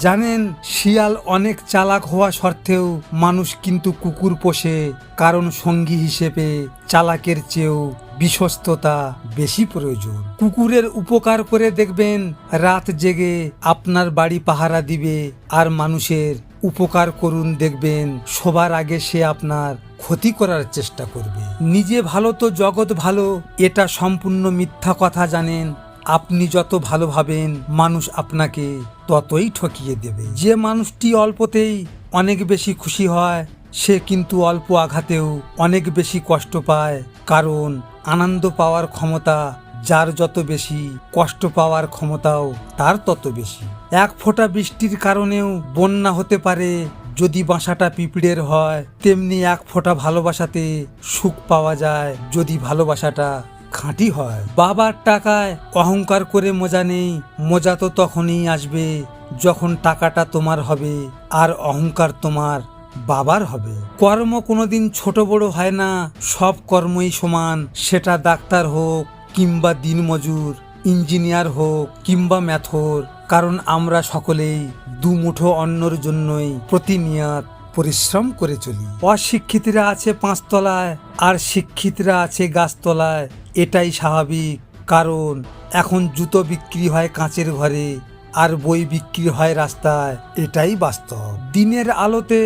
জানেন, শিয়াল অনেক চালাক হওয়া সত্ত্বেও মানুষ কিন্তু কুকুর পোষে, কারণ সঙ্গী হিসেবে চালাকের চেয়েও বিশ্বস্ততা বেশি প্রয়োজন। কুকুরের উপকার করে দেখবেন রাত জেগে আপনার বাড়ি পাহারা দিবে, আর মানুষের উপকার করুন দেখবেন সবার আগে সে আপনার ক্ষতি করার চেষ্টা করবে। নিজে ভালো তো জগৎ ভালো, এটা সম্পূর্ণ মিথ্যা কথা। জানেন, আপনি যত ভালো ভাবেন মানুষ আপনাকে ততই ঠকিয়ে দেবে। যে মানুষটি অল্পতেই অনেক বেশি খুশি হয় সে কিন্তু অল্প আঘাতেও অনেক বেশি কষ্ট পায়, কারণ আনন্দ পাওয়ার ক্ষমতা যার যত বেশি, কষ্ট পাওয়ার ক্ষমতাও তার তত বেশি। এক ফোঁটা বৃষ্টির কারণেও বন্যা হতে পারে, যদি বাসাটা পিঁপড়ের হয়, তেমনি এক ফোঁটা ভালোবাসাতে সুখ পাওয়া যায় যদি ভালোবাসাটা খাঁটি হয়। বাবার টাকায় অহংকার করে মজা নেই, মজা তো তখনই আসবে যখন টাকাটা তোমার হবে আর অহংকার তোমার বাবার হবে। কর্ম কোনোদিন ছোট বড় হয় না, সব কর্মই সমান, সেটা ডাক্তার হোক কিংবা দিনমজুর, ইঞ্জিনিয়ার হোক কিংবা ম্যাথর, কারণ আমরা সকলেই দুমুঠো অন্নর জন্যই প্রতিনিয়ত পরিশ্রম করে চলি। অশিক্ষিতরা আছে পাঁচতলায় আর শিক্ষিতরা আছে গাছতলায়, এটাই স্বাভাবিক, কারণ এখন জুতো বিক্রি হয় কাঁচের ঘরে আর বই বিক্রি হয় রাস্তায়, এটাই বাস্তব। দিনের আলোতে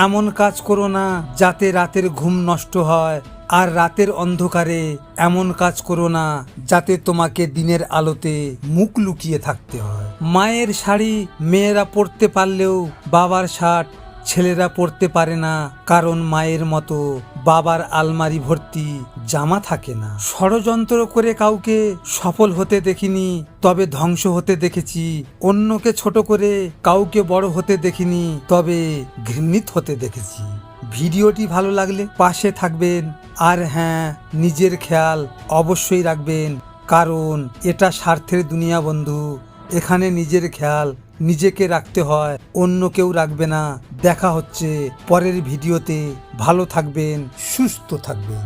এমন কাজ করো না যাতে রাতের ঘুম নষ্ট হয়, আর রাতের অন্ধকারে এমন কাজ করো না যাতে তোমাকে দিনের আলোতে মুখ লুকিয়ে থাকতে হয়। মায়ের শাড়ি মেয়েরা পরতে পারলেও বাবার শার্ট ছেলেরা পরতে পারে না, কারণ মায়ের মতো বাবার আলমারি ভর্তি জামা থাকে না। ষড়যন্ত্র করে কাউকে সফল হতে দেখিনি, তবে ধ্বংস হতে দেখেছি। অন্যকে ছোট করে কাউকে বড় হতে দেখিনি, তবে ঘৃণিত হতে দেখেছি। ভিডিওটি ভালো লাগলে পাশে থাকবেন, আর হ্যাঁ, নিজের খেয়াল অবশ্যই রাখবেন, কারণ এটা স্বার্থের দুনিয়া বন্ধু। এখানে নিজের খেয়াল নিজেকে রাখতে হয়, অন্য কেউ রাখবে না। দেখা হচ্ছে পরের ভিডিওতে। ভালো থাকবেন, সুস্থ থাকবেন।